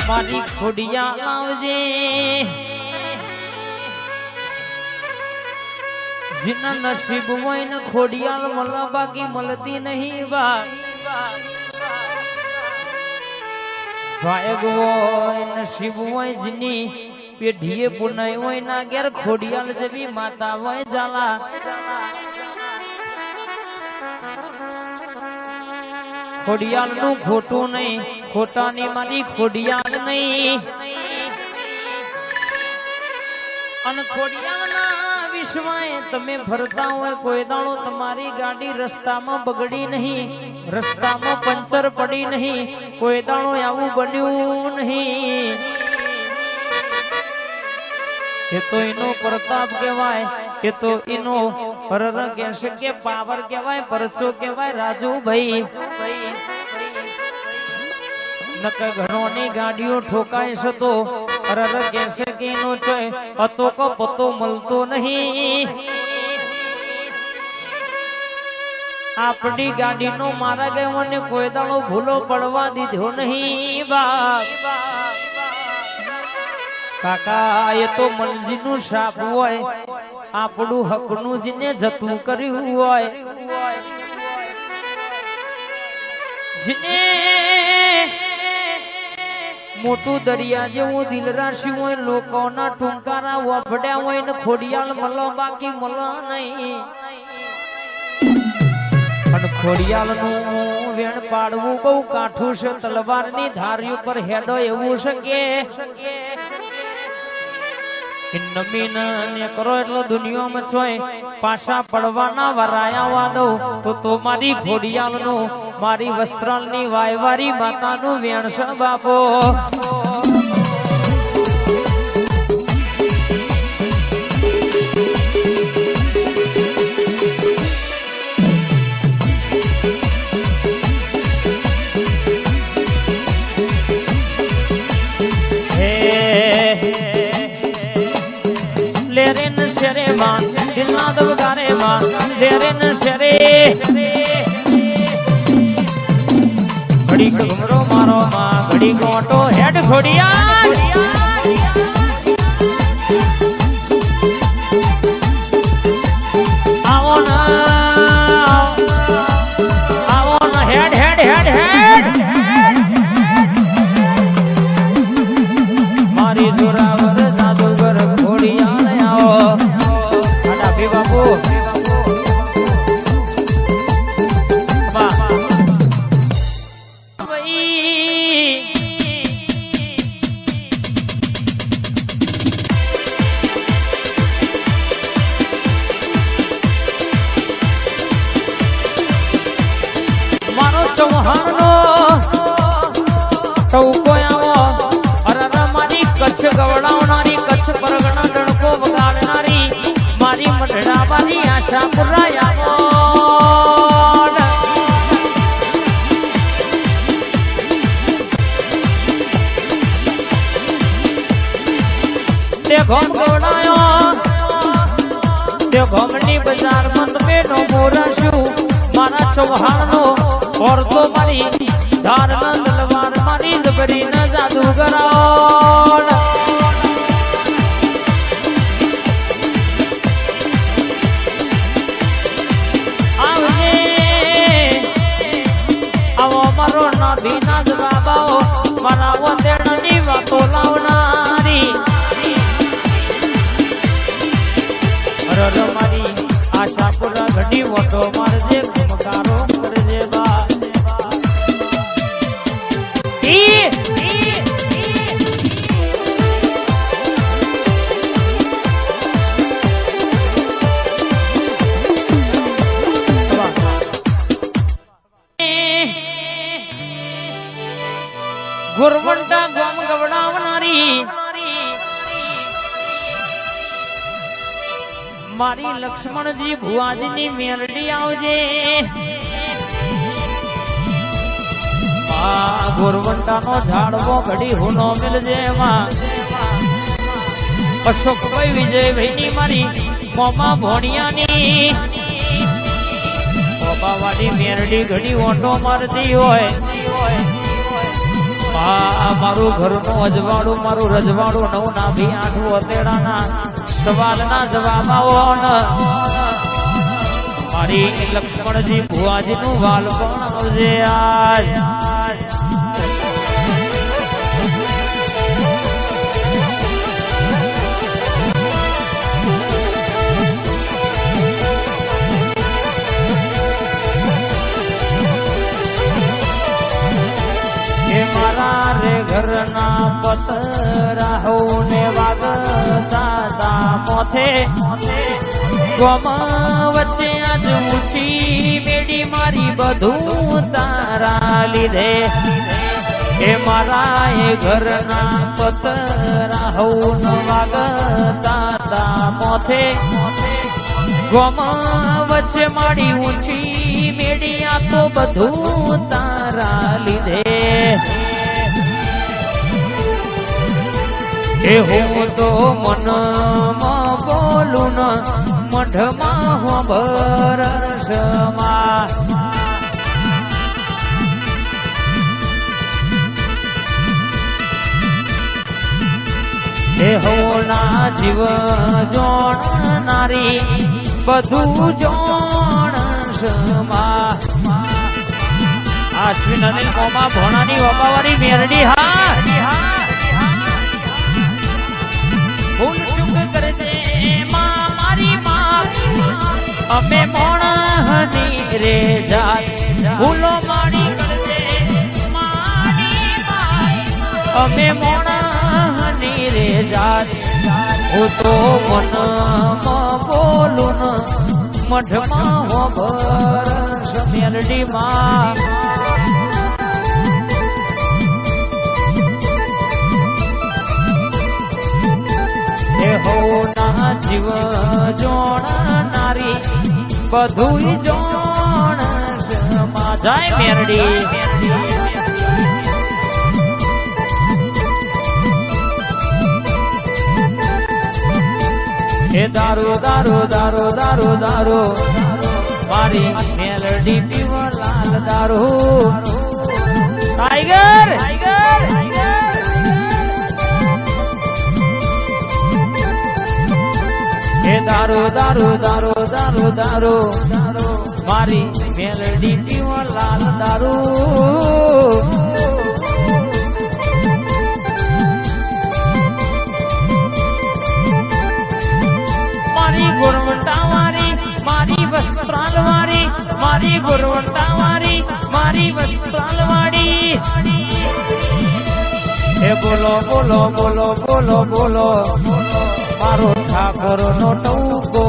મારી ખોડિયા આવજે जिना नसीब હોય ને ખોડિયાલ મળવા બાકી મળતી નહીં બા ભાગ હોય નસીબ હોય જીની પેઢીએ પુનાઈ હોય ના ઘેર ખોડિયાલ જેવી માતા હોય जाला ખોડિયાલ નું ખોટું નહીં ખોટાની મારી ખોડિયાલ નહીં અન ખોડિયાલના વિશ્વાએ તમે ફરતા હોય કોઈ દાડો તમારી ગાડી રસ્તામાં બગડી નહીં રસ્તામાં પંચર પડી નહીં કોઈ દાડો આવું બન્યું નહીં એ તો એનો પ્રતાપ કહેવાય એ તો એનો પરર કહેશે કે પાવર કહેવાય પરચો કહેવાય રાજુભાઈ નક ઘણોની ગાડીઓ ઠોકાય છે તો પરર કહેશે કે એનો ચોય પતો કો પતો મળતો નહીં આપણી ગાડીનો મારા ગયો ને કોઈ દાડો ભૂલો પડવા દીધો નહીં બાપ કાકા એ તો મનજીનું શાપ હોય આપણું હકનું જીને જતું કર્યું હોય જીને મોટું દરિયા જેવું દિલ રાશિ હોય લોકોના ટૂંકારા વફડ્યા હોય ને ખોડિયાલ મળો બાકી મળો નહીં અને ખોડિયાલ નું વેણ પાડવું બહુ કાઠું છે તલવારની ધારી ઉપર હેડો એવું છે કે નમીન ને કરો એટલો દુનિયામાં છોય પાછા પડવાના વરાયા વાદો તો મારી ખોડિયાલ નું મારી વસ્ત્રાલ ની વાયવારી માતા નું વેણ છે બાપો ઘડી ઘુમરો મારો માં ઘડી ગોટો હેડ ખોડિયાલ આવો ના હેડ હેડ હેડ હેડ મારી જોરાવર જાદુગર ખોડિયાલ આવો આડા ભી બાપુ કચ્છ ગવડાવનારી કચ્છ પરગણા ડણકો વગાડનારી મારી મઢડાવાળી આશાપુરા ઘોમ ગવડાયો તે ઘોમની બજારમાં તમે નો મોરાશું મારા ચૌહાણનો ઓર તો મારી ધારના તલવાર મારી જબરીના જાદુગરાઓ નાભીના જ બાબાઓ મારા વંદેણની વાતો લાવનારી અરર મારી આશાપુરા ઘડી મોટો મારજે ખમકારો કરજે બા ગુરવંટા ગામ ગવડાવનારી મારી લક્ષ્મણજી ભુવાજીની મેરડી આવજે ગુરવંટાનો ઝાડવો ઘડી હુનો મિલજે અશોકભાઈ વિજયભાઈની મારી મોમા ભોણિયાની મોબાવાડી મેરડી ઘડી ઓટો મારતી હોય મારું ઘરનું અજવાળું મારું રજવાડું 9 નાભી 8 વતેડાના સવાલના જવાબ આવો મારી લક્ષ્મણજી ભુવાજી નું વાલ પણ આવજે આજ મારા રે ઘરના પતરા ને વાગતા મોથે ગમ વચ્ચે આજ ઊંચી મેડી મારી બધું તારા લીધે એ મારા એ ઘરના પતરા વાગતા મોથે ગમ વચ્ચે મારી ઊંચી મેડી આ તો બધું તારા લીધે એ હું તો મનમાં બોલું ન મઢમાં હું બરસમાં એ હોના જીવ જોણનારી બધું જોણસમાં અશ્વિન અનિલ મોમા ભોણાની વપાવાળી મેરડી હા ભૂલ ચૂક કરજે માં મારી માં અમે મોણની રે જાત ભૂલો મારી કરજે મારી માં અમે મોણની રે જાત હું તો મનમાં બોલું ન મઢમાં હો બરસ મેલડી માં હોના જીવ જોણનારી બધું જોણ જાય મેરડી એ દારૂ દારૂ દારૂ દારૂ દારૂ મારી મેલડી પીવ લાલ દારૂ ટાઈગર એ દારૂ દારૂ દારૂ દારૂ દારૂ મારી મેલડી પીવ લાલ દારૂ મારી ગુણવત્તા વાળી મારી વસ્ત્રાલ વાળી મારી ગુણવત્તા વાળી મારી વસ્ત્રાલ વાળી એ બોલો બોલો બોલો બોલો બોલો મારો ઠાકોર નો ટૂંકો